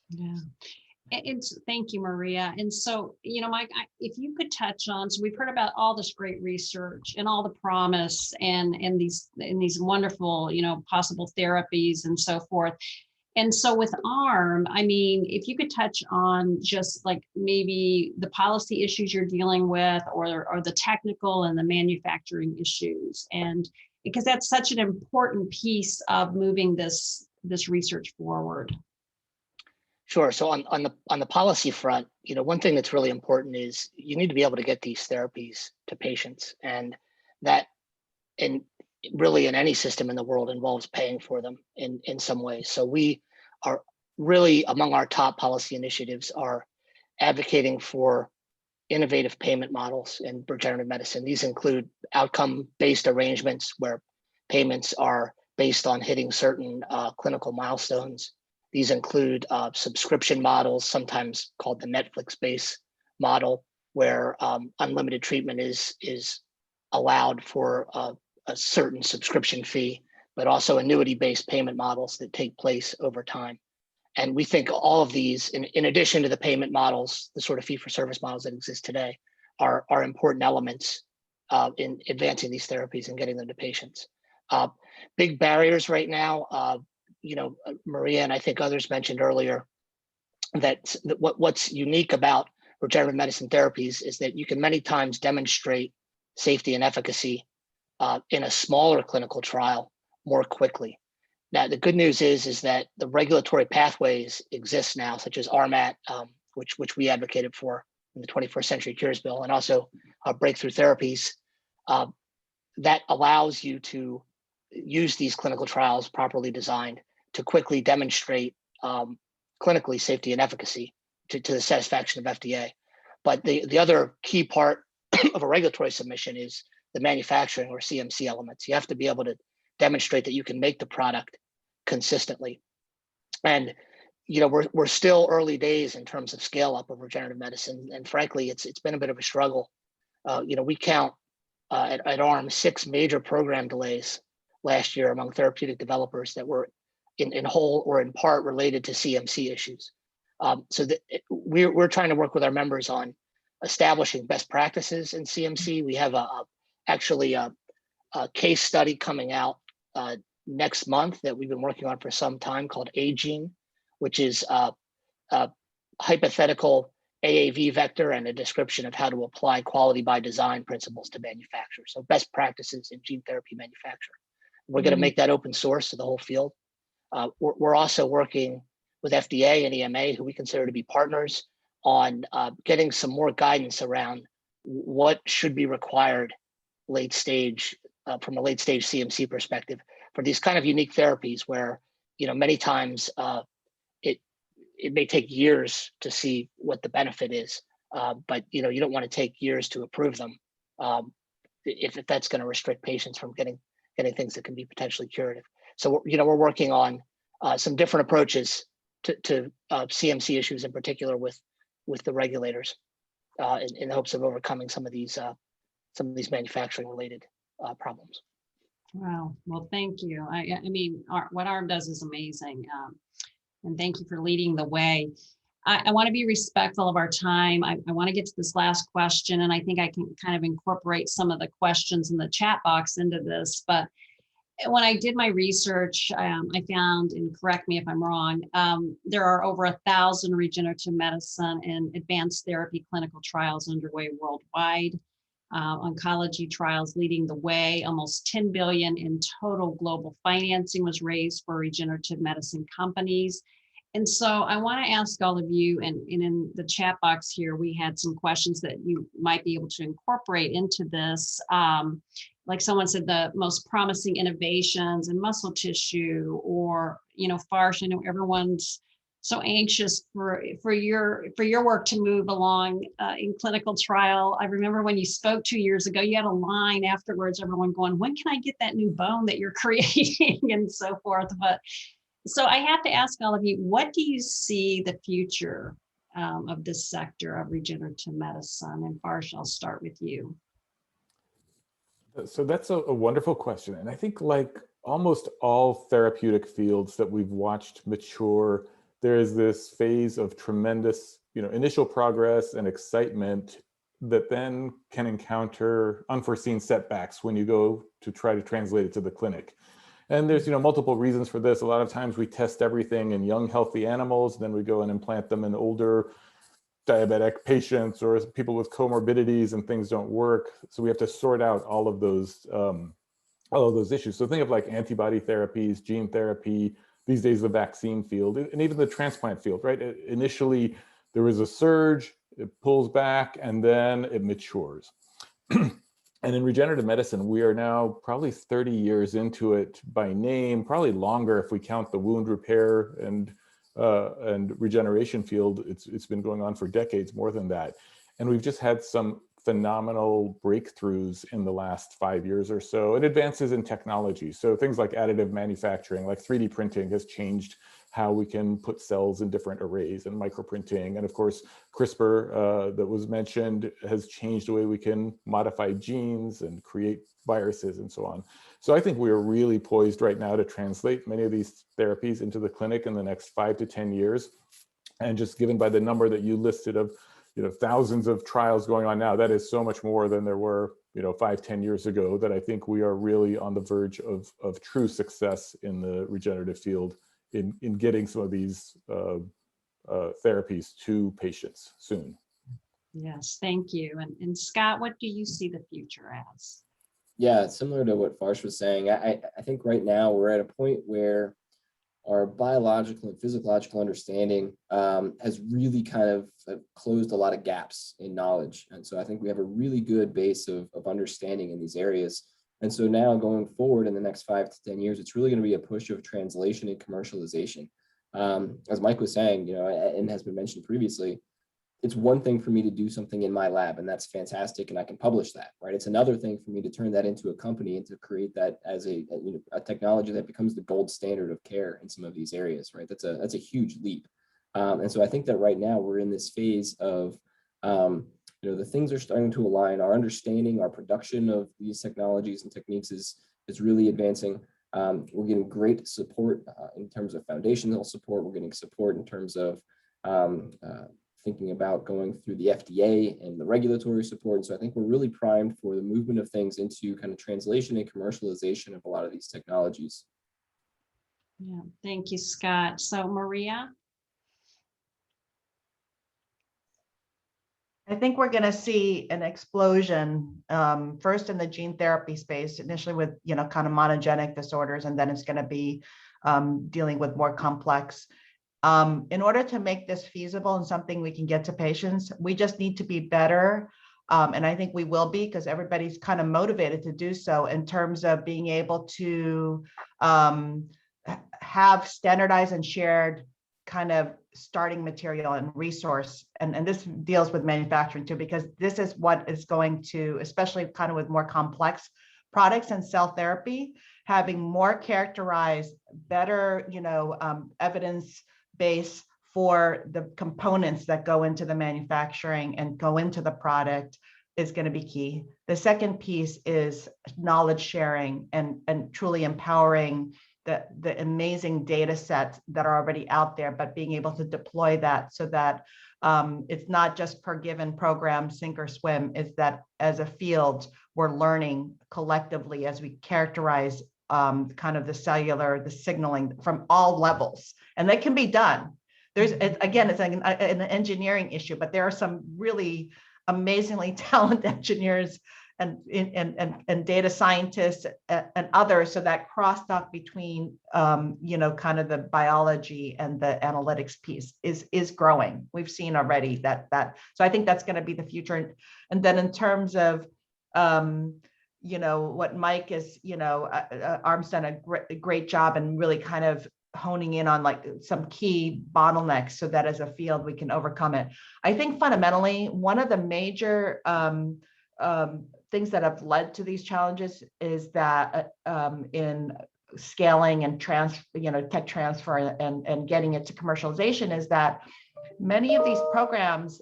A: Yeah. And thank you, Maria. And so, you know, Mike, if you could touch on, so we've heard about all this great research and all the promise and these wonderful, you know, possible therapies and so forth. And so with ARM, I mean, if you could touch on just like maybe the policy issues you're dealing with, or the technical and the manufacturing issues, and because that's such an important piece of moving this research forward.
B: Sure. So on the policy front, you know, one thing that's really important is you need to be able to get these therapies to patients, and that, and really in any system in the world, involves paying for them in some way. So we are really, among our top policy initiatives, are advocating for innovative payment models in regenerative medicine. These include outcome-based arrangements where payments are based on hitting certain clinical milestones. These include subscription models, sometimes called the Netflix-based model, where unlimited treatment is allowed for a certain subscription fee, but also annuity-based payment models that take place over time. And we think all of these, in addition to the payment models, the sort of fee-for-service models that exist today, are important elements in advancing these therapies and getting them to patients. Big barriers right now, Maria and I think others mentioned earlier that what's unique about regenerative medicine therapies is that you can many times demonstrate safety and efficacy in a smaller clinical trial more quickly. Now, the good news is that the regulatory pathways exist now, such as RMAT, which we advocated for in the 21st Century Cures Bill, and also breakthrough therapies that allows you to use these clinical trials properly designed to quickly demonstrate clinically safety and efficacy to the satisfaction of FDA. But the other key part of a regulatory submission is the manufacturing or CMC elements. You have to be able to demonstrate that you can make the product consistently. And we're still early days in terms of scale up of regenerative medicine, and frankly, it's been a bit of a struggle. We count at ARM 6 major program delays last year among therapeutic developers that were in whole or in part related to CMC issues. So we're trying to work with our members on establishing best practices in CMC. We have actually a case study coming out next month that we've been working on for some time called AGene, which is a hypothetical AAV vector and a description of how to apply quality by design principles to manufacture. So best practices in gene therapy manufacture. We're going to make that open source to the whole field. We're also working with FDA and EMA, who we consider to be partners, on getting some more guidance around what should be required late stage from a late stage CMC perspective for these kind of unique therapies where many times it may take years to see what the benefit is, but you don't want to take years to approve them if that's going to restrict patients from getting things that can be potentially curative. So we're working on some different approaches to CMC issues in particular with the regulators in the hopes of overcoming some of these manufacturing related problems.
A: Wow. Well, thank you. I mean, what ARM does is amazing. And thank you for leading the way. I want to be respectful of our time. I want to get to this last question, and I think I can kind of incorporate some of the questions in the chat box into this. But when I did my research, I found, and correct me if I'm wrong, there are over 1,000 regenerative medicine and advanced therapy clinical trials underway worldwide. Oncology trials leading the way. Almost $10 billion in total global financing was raised for regenerative medicine companies. And so I want to ask all of you, and in the chat box here, we had some questions that you might be able to incorporate into this. Like someone said, the most promising innovations in muscle tissue, or, Farsh, I know everyone's so anxious for your work to move along in clinical trial. I remember when you spoke 2 years ago, you had a line afterwards, everyone going, when can I get that new bone that you're creating and so forth. But so I have to ask all of you, what do you see the future of this sector of regenerative medicine? And Farsh, I'll start with you.
D: So that's a wonderful question. And I think like almost all therapeutic fields that we've watched mature, there is this phase of tremendous, initial progress and excitement that then can encounter unforeseen setbacks when you go to try to translate it to the clinic. And there's, multiple reasons for this. A lot of times we test everything in young, healthy animals, then we go and implant them in older diabetic patients or people with comorbidities, and things don't work. So we have to sort out all of those issues. So think of like antibody therapies, gene therapy, these days the vaccine field, and even the transplant field, right? Initially, there was a surge, it pulls back, and then it matures. And in regenerative medicine, we are now probably 30 years into it by name, probably longer if we count the wound repair and regeneration field. It's been going on for decades, more than that. And we've just had some phenomenal breakthroughs in the last 5 years or so, and advances in technology. So things like additive manufacturing, like 3D printing, has changed how we can put cells in different arrays and microprinting. And of course, CRISPR that was mentioned has changed the way we can modify genes and create viruses and so on. So I think we are really poised right now to translate many of these therapies into the clinic in the next 5 to 10 years. And just given by the number that you listed of, thousands of trials going on now, that is so much more than there were, 5, 10 years ago, that I think we are really on the verge of true success in the regenerative field in getting some of these therapies to patients soon.
A: Yes, thank you. And Scott, what do you see the future as?
C: Yeah, similar to what Farsh was saying, I think right now we're at a point where our biological and physiological understanding has really kind of closed a lot of gaps in knowledge. And so I think we have a really good base of understanding in these areas. And so now going forward in the next 5 to 10 years, it's really going to be a push of translation and commercialization. As Mike was saying, and has been mentioned previously, it's one thing for me to do something in my lab, and that's fantastic, and I can publish that, right? It's another thing for me to turn that into a company and to create that as a technology that becomes the gold standard of care in some of these areas, right? That's a huge leap. And so I think that right now we're in this phase of, the things are starting to align. Our understanding, our production of these technologies and techniques is really advancing. We're getting great support in terms of foundational support. We're getting support in terms of thinking about going through the FDA and the regulatory support. And so I think we're really primed for the movement of things into kind of translation and commercialization of a lot of these technologies.
A: Yeah, thank you, Scott. So Maria?
E: I think we're going to see an explosion first in the gene therapy space, initially with, kind of monogenic disorders, and then it's going to be dealing with more complex. In order to make this feasible and something we can get to patients, we just need to be better. And I think we will be, because everybody's kind of motivated to do so, in terms of being able to have standardized and shared kind of starting material and resource. And this deals with manufacturing too, because this is what is going to, especially kind of with more complex products and cell therapy, having more characterized, better, evidence base for the components that go into the manufacturing and go into the product is going to be key. The second piece is knowledge sharing and truly empowering the amazing data sets that are already out there, but being able to deploy that so that it's not just per given program, sink or swim. Is that as a field, we're learning collectively as we characterize kind of the cellular, the signaling from all levels, and that can be done. Again, it's like an engineering issue, but there are some really amazingly talented engineers and data scientists and others, so that crosstalk between kind of the biology and the analytics piece is growing. We've seen already that so I think that's going to be the future. And then in terms of what Mike is, Arm's done a great job and really kind of honing in on like some key bottlenecks so that as a field we can overcome it. I think fundamentally one of the major things that have led to these challenges is that in scaling and tech transfer and getting it to commercialization is that many of these programs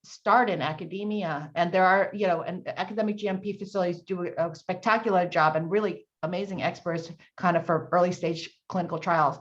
E: start in academia, and there are, and academic GMP facilities do a spectacular job and really amazing experts kind of for early stage clinical trials.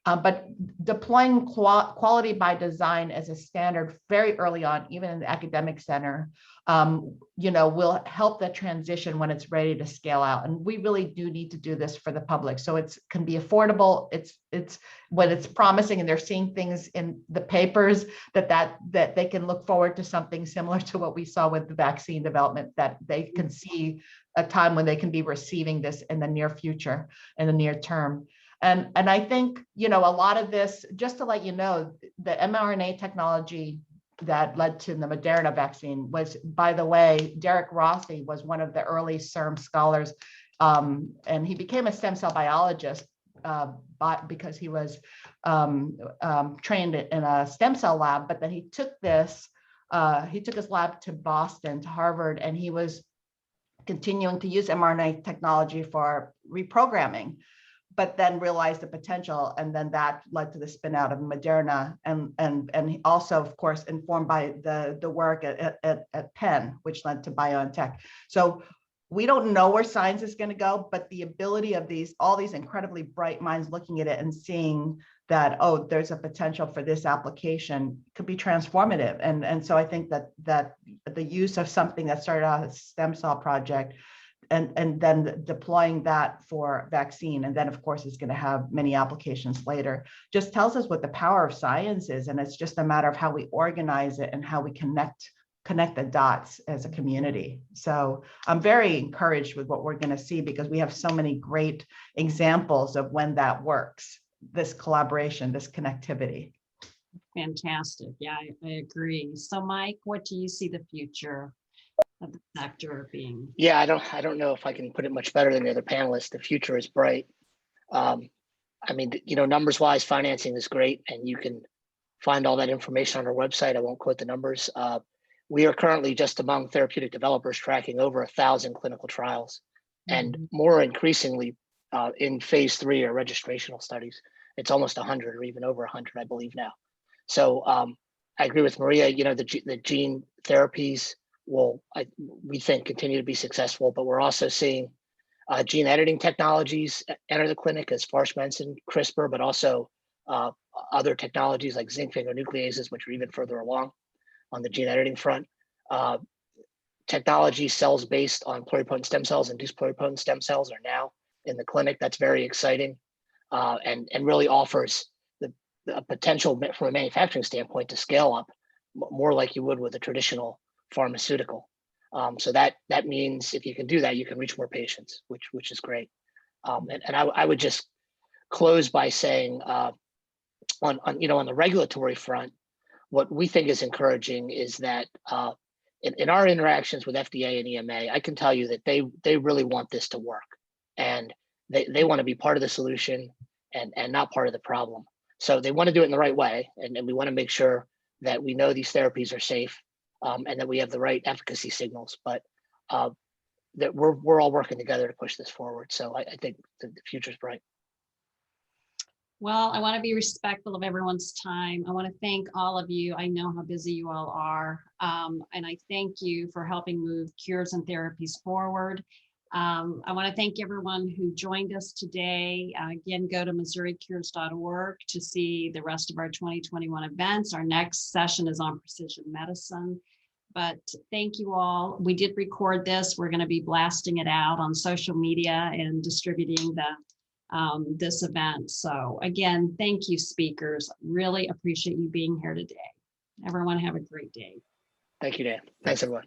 E: But deploying quality by design as a standard very early on, even in the academic center, will help the transition when it's ready to scale out. And we really do need to do this for the public. So it can be affordable. It's when it's promising, and they're seeing things in the papers that they can look forward to something similar to what we saw with the vaccine development, that they can see a time when they can be receiving this in the near future, in the near term. And I think, a lot of this, just to let you know, the mRNA technology that led to the Moderna vaccine was, by the way, Derek Rossi was one of the early CERM scholars, and he became a stem cell biologist because he was trained in a stem cell lab, but then he took his lab to Boston, to Harvard, and he was continuing to use mRNA technology for reprogramming. but then realized the potential, and then that led to the spin out of Moderna, and also, of course, informed by the work at Penn, which led to BioNTech. So we don't know where science is going to go, but the ability of all these incredibly bright minds looking at it and seeing that, oh, there's a potential for this application could be transformative. And so I think that the use of something that started out as a stem cell project, and then deploying that for vaccine, and then of course it's going to have many applications later, just tells us what the power of science is. And it's just a matter of how we organize it and how we connect the dots as a community. So I'm very encouraged with what we're going to see, because we have so many great examples of when that works, this collaboration, this connectivity.
A: Fantastic. Yeah, I agree. So Mike, what do you see the future of the sector being?
B: Yeah, I don't know if I can put it much better than the other panelists. The future is bright. I mean, numbers wise, financing is great, and you can find all that information on our website. I won't quote the numbers. We are currently just among therapeutic developers tracking over 1,000 clinical trials, and more increasingly in phase 3 or registrational studies. It's almost 100 or even over 100, I believe now. So I agree with Maria. The gene therapies we think continue to be successful, but we're also seeing gene editing technologies enter the clinic, as Farsh mentioned, CRISPR, but also other technologies like zinc finger nucleases, which are even further along on the gene editing front. Technology cells based on pluripotent stem cells, induced pluripotent stem cells, are now in the clinic. That's very exciting, and really offers the potential from a manufacturing standpoint to scale up more like you would with a traditional pharmaceutical. So that means if you can do that, you can reach more patients, which is great. And I would just close by saying, on the regulatory front, what we think is encouraging is that in our interactions with FDA and EMA, I can tell you that they really want this to work, and they want to be part of the solution and not part of the problem. So they want to do it in the right way, and we want to make sure that we know these therapies are safe, and that we have the right efficacy signals, but that we're all working together to push this forward. So I think the future's bright.
A: Well, I want to be respectful of everyone's time. I want to thank all of you. I know how busy you all are. And I thank you for helping move cures and therapies forward. I want to thank everyone who joined us today. Again, go to MissouriCures.org to see the rest of our 2021 events. Our next session is on precision medicine. But thank you all. We did record this. We're going to be blasting it out on social media and distributing this event. So again, thank you, speakers. Really appreciate you being here today. Everyone have a great day.
B: Thank you, Dan. Thanks, everyone.